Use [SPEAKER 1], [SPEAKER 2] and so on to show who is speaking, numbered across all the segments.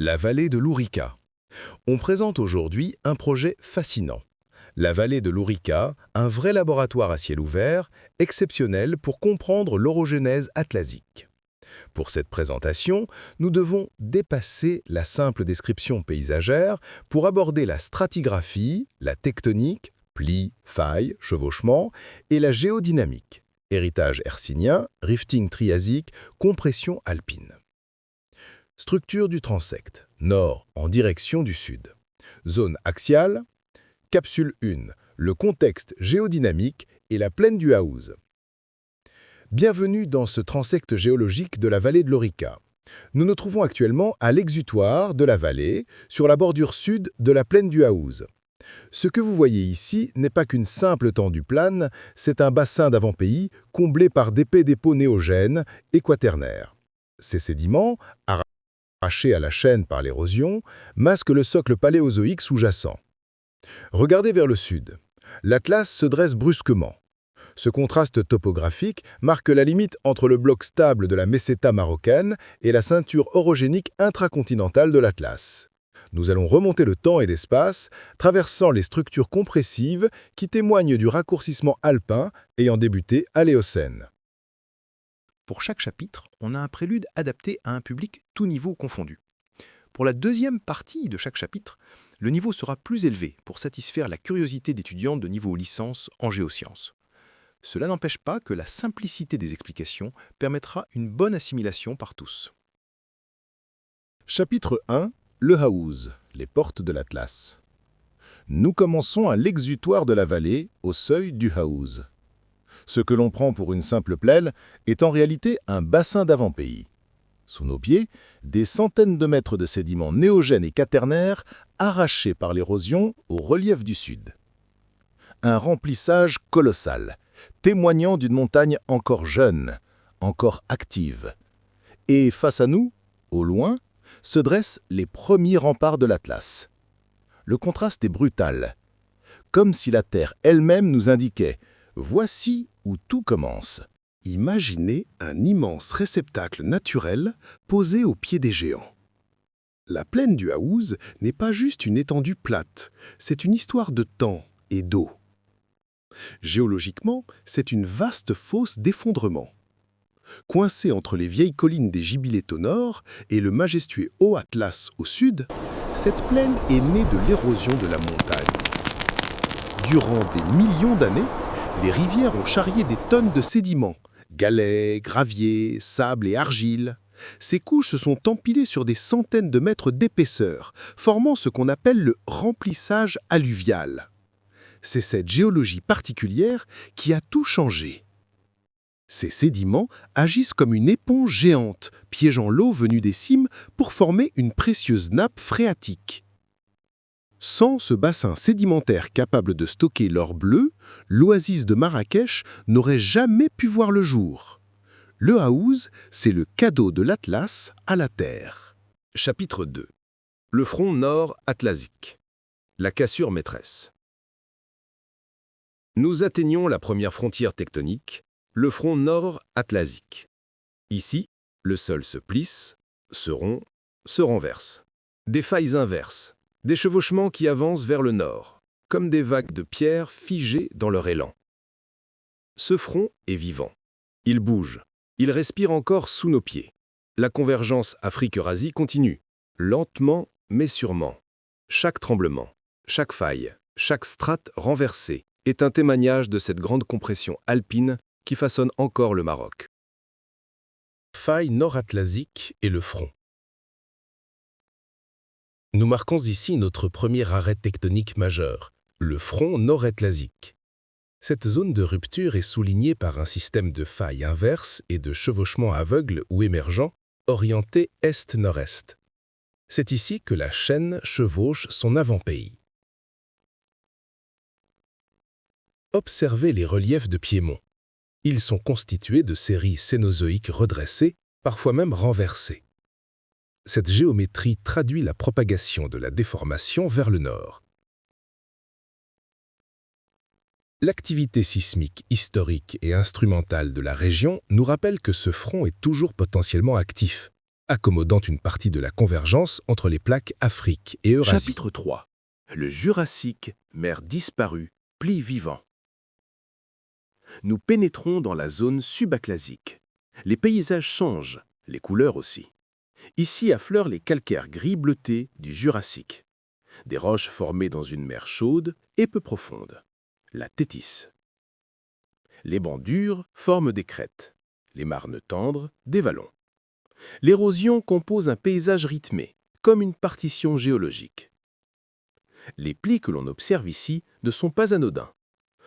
[SPEAKER 1] La vallée de l'Ourika. On présente aujourd'hui un projet fascinant. La vallée de l'Ourika, un vrai laboratoire à ciel ouvert, exceptionnel pour comprendre l'orogenèse atlasique. Pour cette présentation, nous devons dépasser la simple description paysagère pour aborder la stratigraphie, la tectonique, plis, failles, chevauchements, et la géodynamique, héritage hercynien, rifting triasique, compression alpine. Structure du transect, nord en direction du sud. Zone axiale, capsule 1, le contexte géodynamique et la plaine du Haouz. Bienvenue dans ce transect géologique de la vallée de l'Ourika. Nous nous trouvons actuellement à l'exutoire de la vallée, sur la bordure sud de la plaine du Haouz. Ce que vous voyez ici n'est pas qu'une simple tendue plane, c'est un bassin d'avant-pays comblé par d'épais dépôts néogènes et quaternaires. Ces sédiments, arrachés à la chaîne par l'érosion, masquent le socle paléozoïque sous-jacent. Regardez vers le sud. L'Atlas se dresse brusquement. Ce contraste topographique marque la limite entre le bloc stable de la meseta marocaine et la ceinture orogénique intracontinentale de l'Atlas. Nous allons remonter le temps et l'espace, traversant les structures compressives qui témoignent du raccourcissement alpin ayant débuté à l'Éocène.
[SPEAKER 2] Pour chaque chapitre, on a un prélude adapté à un public tout niveau confondu. Pour la deuxième partie de chaque chapitre, le niveau sera plus élevé pour satisfaire la curiosité d'étudiants de niveau licence en géosciences. Cela n'empêche pas que la simplicité des explications permettra une bonne assimilation par tous.
[SPEAKER 1] Chapitre 1. Le Haouz, les portes de l'Atlas. Nous commençons à l'exutoire de la vallée, au seuil du Haouz. Ce que l'on prend pour une simple plaine est en réalité un bassin d'avant-pays. Sous nos pieds, des centaines de mètres de sédiments néogènes et quaternaires arrachés par l'érosion au relief du sud. Un remplissage colossal, témoignant d'une montagne encore jeune, encore active. Et face à nous, au loin, se dressent les premiers remparts de l'Atlas. Le contraste est brutal, comme si la Terre elle-même nous indiquait « Voici où tout commence ».
[SPEAKER 3] Imaginez un immense réceptacle naturel posé au pied des géants. La plaine du Haouz n'est pas juste une étendue plate, c'est une histoire de temps et d'eau. Géologiquement, c'est une vaste fosse d'effondrement. Coincée entre les vieilles collines des Gibilettes au nord et le majestueux Haut Atlas au sud, cette plaine est née de l'érosion de la montagne. Durant des millions d'années, les rivières ont charrié des tonnes de sédiments, galets, graviers, sable et argile. Ces couches se sont empilées sur des centaines de mètres d'épaisseur, formant ce qu'on appelle le remplissage alluvial. C'est cette géologie particulière qui a tout changé. Ces sédiments agissent comme une éponge géante, piégeant l'eau venue des cimes pour former une précieuse nappe phréatique. Sans ce bassin sédimentaire capable de stocker l'or bleu, l'oasis de Marrakech n'aurait jamais pu voir le jour. Le Haouz, c'est le cadeau de l'Atlas à la Terre.
[SPEAKER 1] Chapitre 2. Le front nord atlasique. La cassure maîtresse. Nous atteignons la première frontière tectonique, le front nord atlasique. Ici, le sol se plisse, se rompt, se renverse. Des failles inverses, des chevauchements qui avancent vers le nord, comme des vagues de pierre figées dans leur élan. Ce front est vivant. Il bouge. Il respire encore sous nos pieds. La convergence Afrique-Eurasie continue, lentement mais sûrement. Chaque tremblement, chaque faille, chaque strate renversée est un témoignage de cette grande compression alpine qui façonne encore le Maroc. Faille nord-atlasique et le front. Nous marquons ici notre premier arrêt tectonique majeur, le front nord-atlasique. Cette zone de rupture est soulignée par un système de failles inverses et de chevauchements aveugles ou émergents, orientés est-nord-est. C'est ici que la chaîne chevauche son avant-pays. Observez les reliefs de Piémont. Ils sont constitués de séries cénozoïques redressées, parfois même renversées. Cette géométrie traduit la propagation de la déformation vers le nord. L'activité sismique historique et instrumentale de la région nous rappelle que ce front est toujours potentiellement actif.
[SPEAKER 3] accommodant une partie de la convergence entre les plaques Afrique et Eurasie.
[SPEAKER 2] Chapitre 3. Le Jurassique, mer disparue, pli vivant. Nous pénétrons dans la zone subaclasique. Les paysages changent, les couleurs aussi. Ici affleurent les calcaires gris bleutés du Jurassique. Des roches formées dans une mer chaude et peu profonde, la Thétis. Les bancs durs forment des crêtes, les marnes tendres des vallons. L'érosion compose un paysage rythmé, comme une partition géologique. Les plis que l'on observe ici ne sont pas anodins.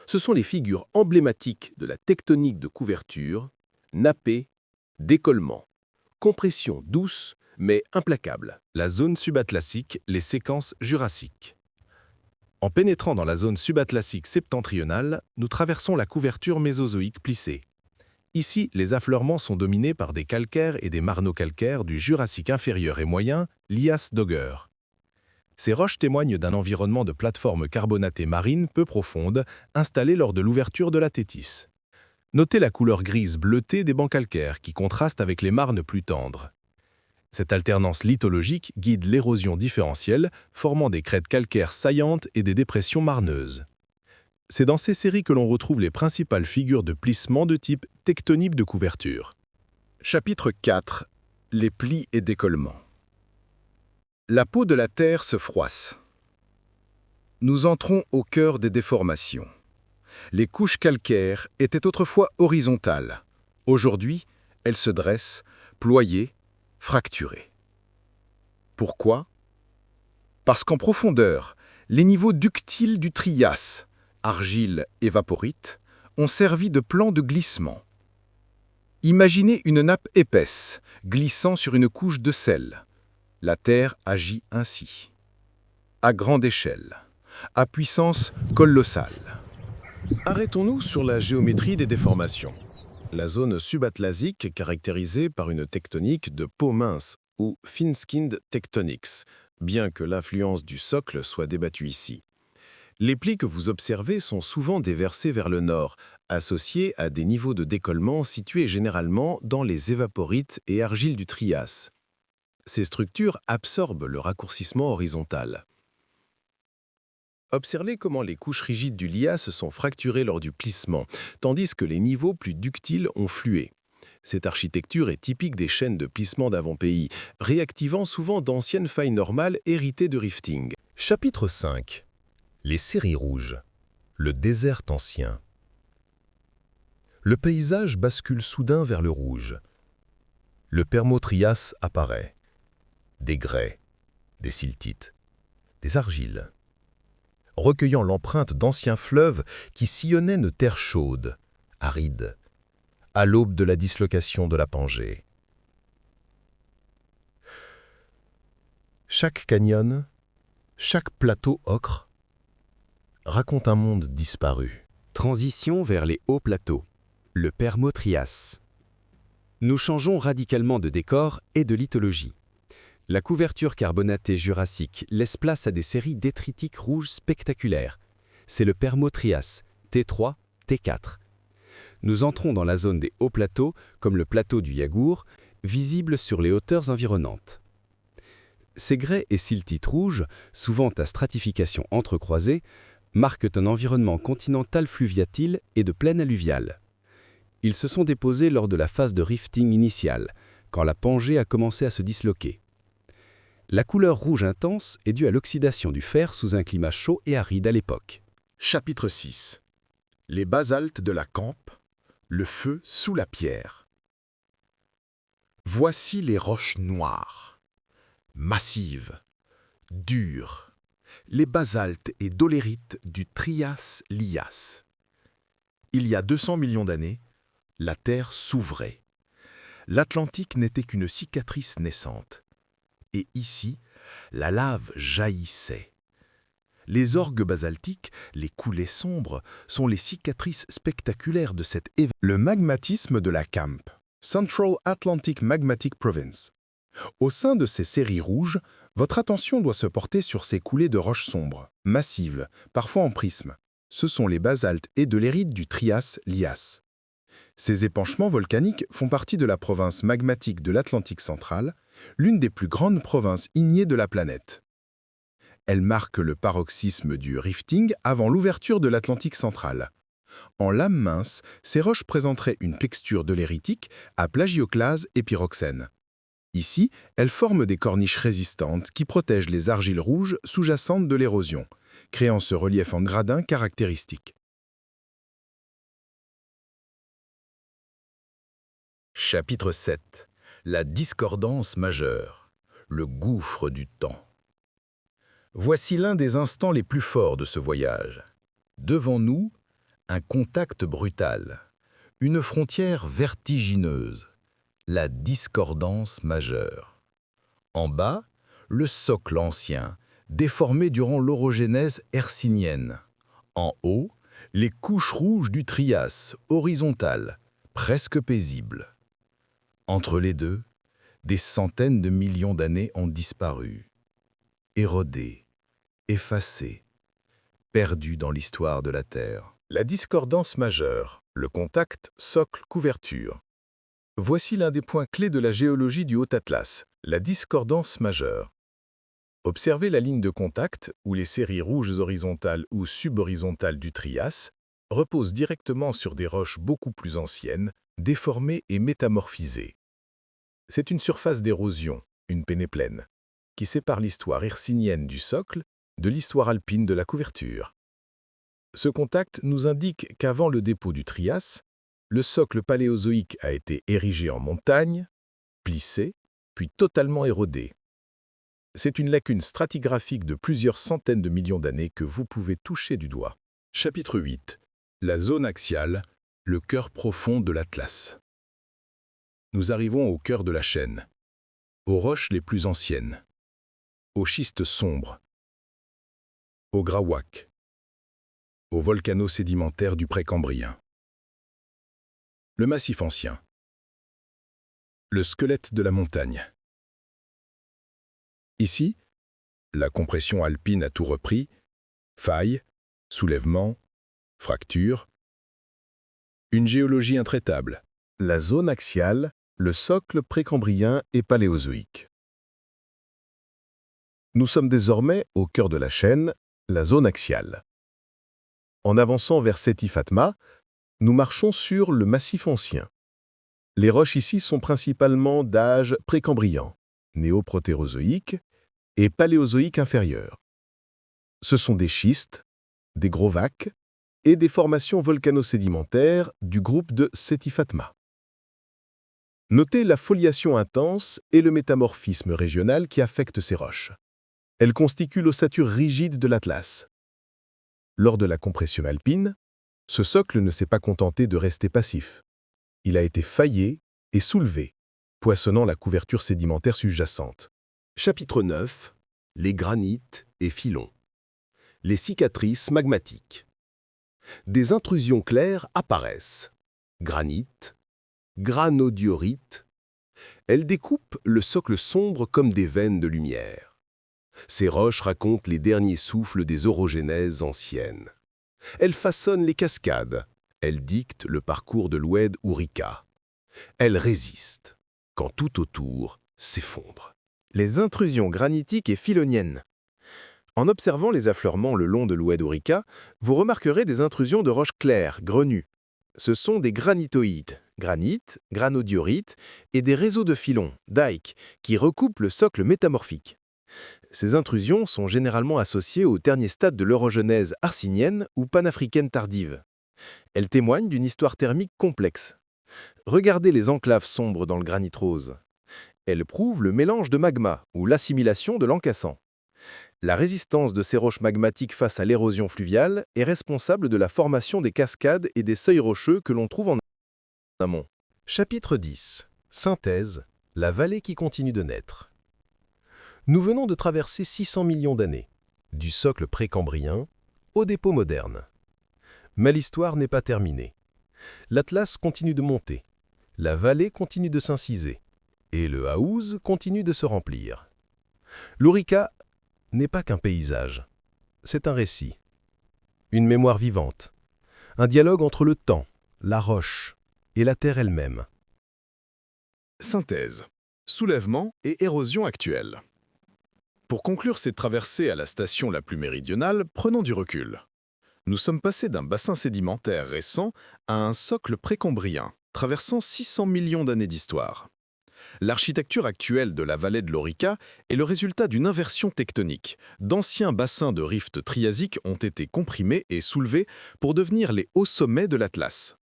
[SPEAKER 2] Ce sont les figures emblématiques de la tectonique de couverture, nappé, décollement, compression douce mais implacable.
[SPEAKER 1] La zone subatlassique, les séquences jurassiques. En pénétrant dans la zone subatlassique septentrionale, nous traversons la couverture mésozoïque plissée. Ici, les affleurements sont dominés par des calcaires et des marnocalcaires du Jurassique inférieur et moyen, Lias Dogger. Ces roches témoignent d'un environnement de plateformes carbonatées marines peu profondes installées lors de l'ouverture de la Thétis. Notez la couleur grise bleutée des bancs calcaires qui contrastent avec les marnes plus tendres. Cette alternance lithologique guide l'érosion différentielle, formant des crêtes calcaires saillantes et des dépressions marneuses. C'est dans ces séries que l'on retrouve les principales figures de plissement de type tectonique de couverture.
[SPEAKER 3] Chapitre 4. Les plis et décollements. La peau de la Terre se froisse. Nous entrons au cœur des déformations. Les couches calcaires étaient autrefois horizontales. Aujourd'hui, elles se dressent, ployées, fracturées. Pourquoi? Parce qu'en profondeur, les niveaux ductiles du Trias, argile et vaporite, ont servi de plan de glissement. Imaginez une nappe épaisse, glissant sur une couche de sel. La Terre agit ainsi. À grande échelle, à puissance colossale.
[SPEAKER 1] Arrêtons-nous sur la géométrie des déformations. La zone subatlasique est caractérisée par une tectonique de peau mince ou thin-skinned tectonics, bien que l'influence du socle soit débattue ici. Les plis que vous observez sont souvent déversés vers le nord, associés à des niveaux de décollement situés généralement dans les évaporites et argiles du Trias. Ces structures absorbent le raccourcissement horizontal. Observez comment les couches rigides du lias sont fracturées lors du plissement, tandis que les niveaux plus ductiles ont flué. Cette architecture est typique des chaînes de plissement d'avant-pays, réactivant souvent d'anciennes failles normales héritées de rifting.
[SPEAKER 3] Chapitre 5. Les séries rouges. Le désert ancien. Le paysage bascule soudain vers le rouge. Le Permo-Trias apparaît. Des grès, des siltites, des argiles. Recueillant l'empreinte d'anciens fleuves qui sillonnaient une terre chaude, aride, à l'aube de la dislocation de la Pangée. Chaque canyon, chaque plateau ocre, raconte un monde disparu.
[SPEAKER 4] Transition vers les hauts plateaux, le Permo-Trias. Nous changeons radicalement de décor et de lithologie. La couverture carbonatée jurassique laisse place à des séries détritiques rouges spectaculaires. C'est le Permo-Trias, T3, T4. Nous entrons dans la zone des hauts plateaux, comme le plateau du Yagour, visible sur les hauteurs environnantes. Ces grès et siltites rouges, souvent à stratification entrecroisée, marquent un environnement continental fluviatile et de plaine alluviale. Ils se sont déposés lors de la phase de rifting initiale, quand la Pangée a commencé à se disloquer. La couleur rouge intense est due à l'oxydation du fer sous un climat chaud et aride à l'époque.
[SPEAKER 3] Chapitre 6. Les basaltes de la Campe, le feu sous la pierre. Voici les roches noires, massives, dures, les basaltes et dolérites du Trias-Lias. Il y a 200 millions d'années, la Terre s'ouvrait. L'Atlantique n'était qu'une cicatrice naissante. Et ici, la lave jaillissait. Les orgues basaltiques, les coulées sombres, sont les cicatrices spectaculaires de cet événement. Le magmatisme de la Campe, Central Atlantic Magmatic Province. Au sein de ces séries rouges, votre attention doit se porter sur ces coulées de roches sombres, massives, parfois en prisme. Ce sont les basaltes et dolérites du Trias-Lias. Ces épanchements volcaniques font partie de la province magmatique de l'Atlantique central, l'une des plus grandes provinces ignées de la planète. Elle marque le paroxysme du rifting avant l'ouverture de l'Atlantique central. En lame mince, ces roches présenteraient une texture doléritique à plagioclase et pyroxène. Ici, elles forment des corniches résistantes qui protègent les argiles rouges sous-jacentes de l'érosion, créant ce relief en gradin caractéristique.
[SPEAKER 1] Chapitre 7. La discordance majeure. Le gouffre du temps. Voici l'un des instants les plus forts de ce voyage. Devant nous, un contact brutal, une frontière vertigineuse, la discordance majeure. En bas, le socle ancien, déformé durant l'orogénèse hercynienne. En haut, les couches rouges du Trias, horizontales, presque paisibles. Entre les deux, des centaines de millions d'années ont disparu, érodées, effacées, perdues dans l'histoire de la Terre. La discordance majeure, le contact socle-couverture. Voici l'un des points clés de la géologie du Haut-Atlas, la discordance majeure. Observez la ligne de contact où les séries rouges horizontales ou subhorizontales du Trias reposent directement sur des roches beaucoup plus anciennes, déformées et métamorphisées. C'est une surface d'érosion, une pénéplaine, qui sépare l'histoire hercynienne du socle de l'histoire alpine de la couverture. Ce contact nous indique qu'avant le dépôt du Trias, le socle paléozoïque a été érigé en montagne, plissé, puis totalement érodé. C'est une lacune stratigraphique de plusieurs centaines de millions d'années que vous pouvez toucher du doigt.
[SPEAKER 3] Chapitre 8. La zone axiale, le cœur profond de l'Atlas. Nous arrivons au cœur de la chaîne, aux roches les plus anciennes, aux schistes sombres, aux grauwacs, aux volcanos sédimentaires du Précambrien. Le massif ancien. Le squelette de la montagne. Ici, la compression alpine a tout repris, failles, soulèvements, fractures. Une géologie intraitable. La zone axiale, le socle précambrien et paléozoïque. Nous sommes désormais au cœur de la chaîne, la zone axiale. En avançant vers Seti Fatma, nous marchons sur le massif ancien. Les roches ici sont principalement d'âge précambrien, néoprotérozoïque et paléozoïque inférieur. Ce sont des schistes, des grauwacs et des formations volcano-sédimentaires du groupe de Seti Fatma. Notez la foliation intense et le métamorphisme régional qui affectent ces roches. Elles constituent l'ossature rigide de l'Atlas. Lors de la compression alpine, ce socle ne s'est pas contenté de rester passif. Il a été faillé et soulevé, poissonnant la couverture sédimentaire sous-jacente. Chapitre 9. Les granites et filons. Les cicatrices magmatiques. Des intrusions claires apparaissent. Granit, granodiorite. Elles découpent le socle sombre comme des veines de lumière. Ces roches racontent les derniers souffles des orogénèses anciennes. Elles façonnent les cascades. Elles dictent le parcours de l'oued Ourika. Elles résistent, quand tout autour s'effondre.
[SPEAKER 2] Les intrusions granitiques et filoniennes. En observant les affleurements le long de l'oued Ourika, vous remarquerez des intrusions de roches claires, grenues. Ce sont des granitoïdes, granite, granodiorite, et des réseaux de filons, dikes, qui recoupent le socle métamorphique. Ces intrusions sont généralement associées au dernier stade de l'orogenèse hercynienne ou panafricaine tardive. Elles témoignent d'une histoire thermique complexe. Regardez les enclaves sombres dans le granit rose. Elles prouvent le mélange de magma ou l'assimilation de l'encassant. La résistance de ces roches magmatiques face à l'érosion fluviale est responsable de la formation des cascades et des seuils rocheux que l'on trouve en amont.
[SPEAKER 3] Chapitre 10. Synthèse, la vallée qui continue de naître. Nous venons de traverser 600 millions d'années, du socle précambrien au dépôt moderne. Mais l'histoire n'est pas terminée. L'Atlas continue de monter, la vallée continue de s'inciser, et le Haouz continue de se remplir. L'Ourika n'est pas qu'un paysage, c'est un récit, une mémoire vivante, un dialogue entre le temps, la roche
[SPEAKER 1] et la Terre elle-même.
[SPEAKER 3] Synthèse. Soulèvement et érosion actuelle. Pour conclure cette traversée à la station la plus méridionale, prenons du recul. Nous sommes passés d'un bassin sédimentaire récent à un socle précambrien, traversant 600 millions d'années d'histoire. L'architecture actuelle de la vallée de l'Orica est le résultat d'une inversion tectonique. D'anciens bassins de rift triasique ont été comprimés et soulevés pour devenir les hauts sommets de l'Atlas.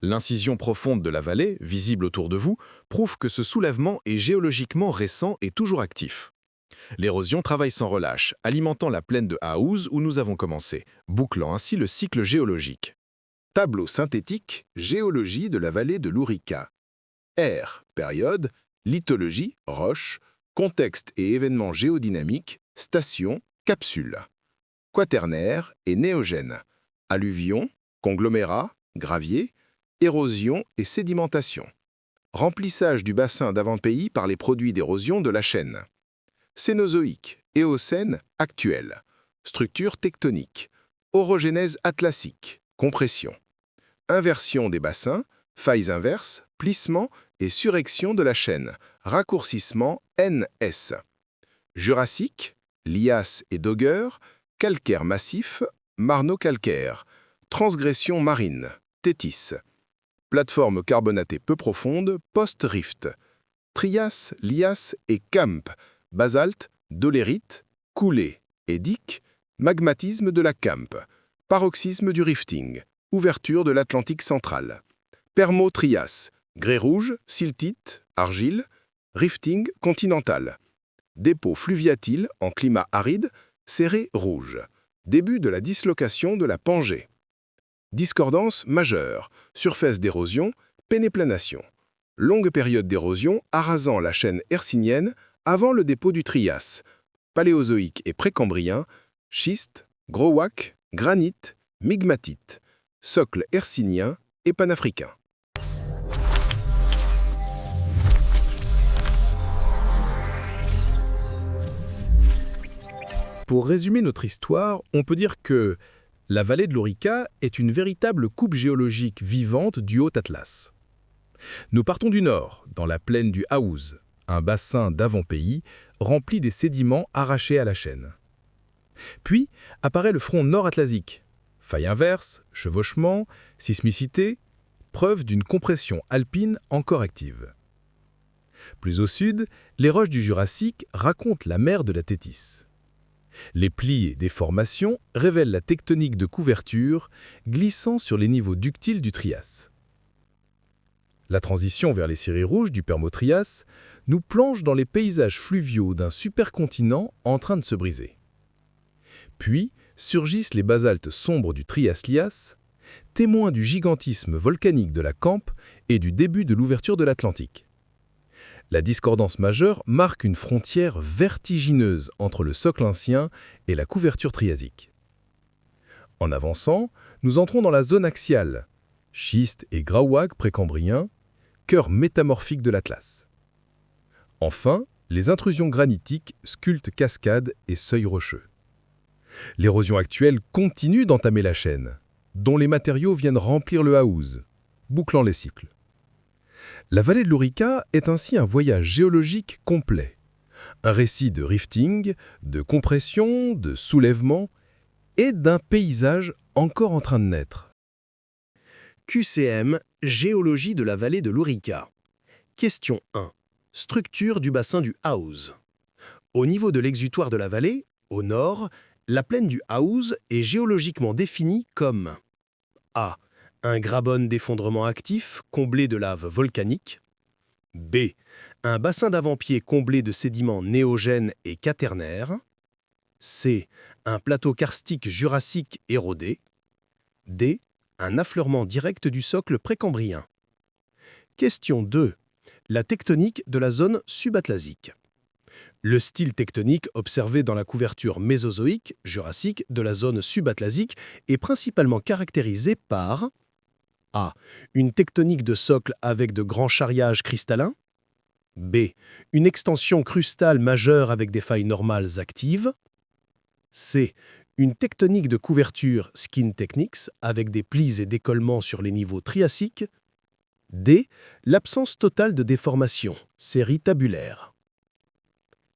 [SPEAKER 3] L'incision profonde de la vallée, visible autour de vous, prouve que ce soulèvement est géologiquement récent et toujours actif. L'érosion travaille sans relâche, alimentant la plaine de Haouz où nous avons commencé, bouclant ainsi le cycle géologique.
[SPEAKER 1] Tableau synthétique, géologie de la vallée de l'Ourica. Ère, période, lithologie, roche, contexte et événements géodynamiques, station, capsule. Quaternaire et néogène. Alluvions, conglomérats, graviers, érosion et sédimentation. Remplissage du bassin d'avant-pays par les produits d'érosion de la chaîne. Cénozoïque, Éocène actuel. Structure tectonique. Orogénèse atlassique, compression. Inversion des bassins, failles inverses, plissement et surrection de la chaîne, raccourcissement NS. Jurassique, liasse et dogger, calcaire massif, marno-calcaire. Transgression marine, tétis. Plateforme carbonatée peu profonde, post-rift. Trias, liasse et camp, basalte, dolérite, coulée et dique, magmatisme de la camp, paroxysme du rifting, ouverture de l'Atlantique central. Permo-trias, grès rouge, siltite, argile, rifting continental. Dépôt fluviatile en climat aride, serré rouge. Début de la dislocation de la Pangée. Discordance majeure, surface d'érosion, pénéplanation. Longue période d'érosion arasant la chaîne hercynienne avant le dépôt du Trias. Paléozoïque et précambrien, schiste, grauwacke, granite, migmatite. Socle hercynien et panafricain.
[SPEAKER 3] Pour résumer notre histoire, on peut dire que la vallée de l'Orica est une véritable coupe géologique vivante du Haut-Atlas. Nous partons du nord, dans la plaine du Haouz, un bassin d'avant-pays rempli des sédiments arrachés à la chaîne. Puis apparaît le front nord-atlasique, faille inverse, chevauchement, sismicité, preuve d'une compression alpine encore active. Plus au sud, les roches du Jurassique racontent la mer de la Thétis. Les plis et déformations révèlent la tectonique de couverture glissant sur les niveaux ductiles du Trias. La transition vers les séries rouges du Permo-Trias nous plonge dans les paysages fluviaux d'un supercontinent en train de se briser. Puis surgissent les basaltes sombres du Trias-Lias, témoins du gigantisme volcanique de la Campe et du début de l'ouverture de l'Atlantique. La discordance majeure marque une frontière vertigineuse entre le socle ancien et la couverture triasique. En avançant, nous entrons dans la zone axiale, schiste et grauwacke précambrien, cœur métamorphique de l'Atlas. Enfin, les intrusions granitiques sculptent cascades et seuils rocheux. L'érosion actuelle continue d'entamer la chaîne, dont les matériaux viennent remplir le Haouz, bouclant les cycles. La vallée de l'Orica est ainsi un voyage géologique complet, un récit de rifting, de compression, de soulèvement et d'un paysage encore en train de naître.
[SPEAKER 2] QCM, géologie de la vallée de l'Orica. Question 1. Structure du bassin du Haouz. Au niveau de l'exutoire de la vallée, au nord, la plaine du Haouz est géologiquement définie comme A. Un graben d'effondrement actif comblé de lave volcanique. B. Un bassin d'avant-pied comblé de sédiments néogènes et quaternaires. C. Un plateau karstique jurassique érodé. D. Un affleurement direct du socle précambrien. Question 2. La tectonique de la zone subatlasique. Le style tectonique observé dans la couverture mésozoïque, jurassique, de la zone subatlasique est principalement caractérisé par A. Une tectonique de socle avec de grands charriages cristallins. B. Une extension crustale majeure avec des failles normales actives. C. Une tectonique de couverture skin techniques avec des plis et décollements sur les niveaux triassiques.
[SPEAKER 3] D. L'absence totale de déformation, série tabulaire.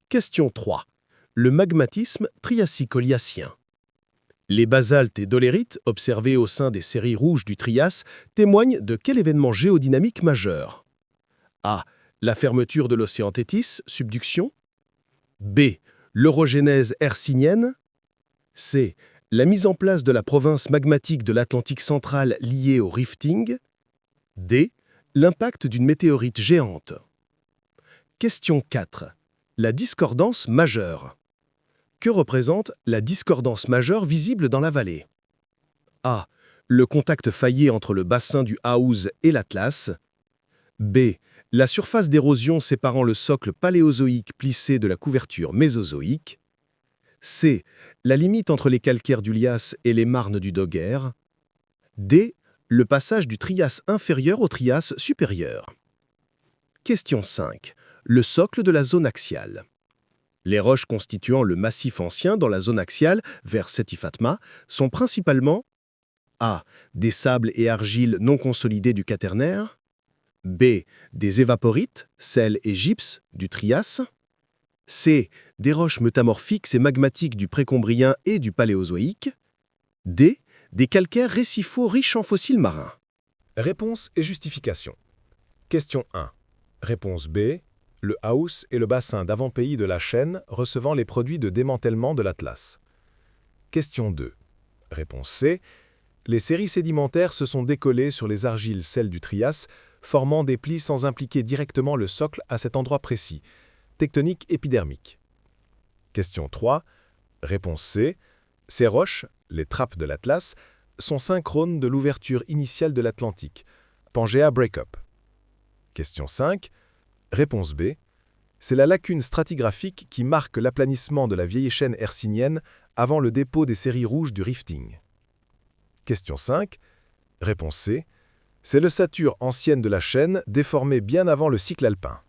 [SPEAKER 3] Question 3. Le magmatisme triassique-oliacien. Les basaltes et dolérites observés au sein des séries rouges du Trias témoignent de quel événement géodynamique majeur? A. La fermeture de l'océan Thétis, subduction. B. L'orogénèse hercynienne. C. La mise en place de la province magmatique de l'Atlantique central liée au rifting. D. L'impact d'une météorite géante. Question 4. La discordance majeure. Que représente la discordance majeure visible dans la vallée? A. Le contact faillé entre le bassin du Haouz et l'Atlas. B. La surface d'érosion séparant le socle paléozoïque plissé de la couverture mésozoïque. C. La limite entre les calcaires du Lias et les marnes du Dogger. D. Le passage du Trias inférieur au Trias supérieur. Question 5. Le socle de la zone axiale. Les roches constituant le massif ancien dans la zone axiale vers Seti Fatma sont principalement A. Des sables et argiles non consolidés du Quaternaire. B. Des évaporites, sel et gypse du Trias. C. Des roches métamorphiques et magmatiques du Précombrien et du Paléozoïque. D. Des calcaires récifaux riches en fossiles marins.
[SPEAKER 1] Réponse et justification. Question 1. Réponse B. Le Haouz est le bassin d'avant-pays de la chaîne recevant les produits de démantèlement de l'Atlas. Question 2. Réponse C. Les séries sédimentaires se sont décollées sur les argiles sels du Trias, formant des plis sans impliquer directement le socle à cet endroit précis. Tectonique épidermique. Question 3. Réponse C. Ces roches, les trappes de l'Atlas, sont synchrones de l'ouverture initiale de l'Atlantique, Pangea Breakup. Question 5. Réponse B. C'est la lacune stratigraphique qui marque l'aplanissement de la vieille chaîne hercynienne avant le dépôt des séries rouges du rifting. Question 5. Réponse C. C'est l'ossature ancienne de la chaîne déformée bien avant le cycle alpin.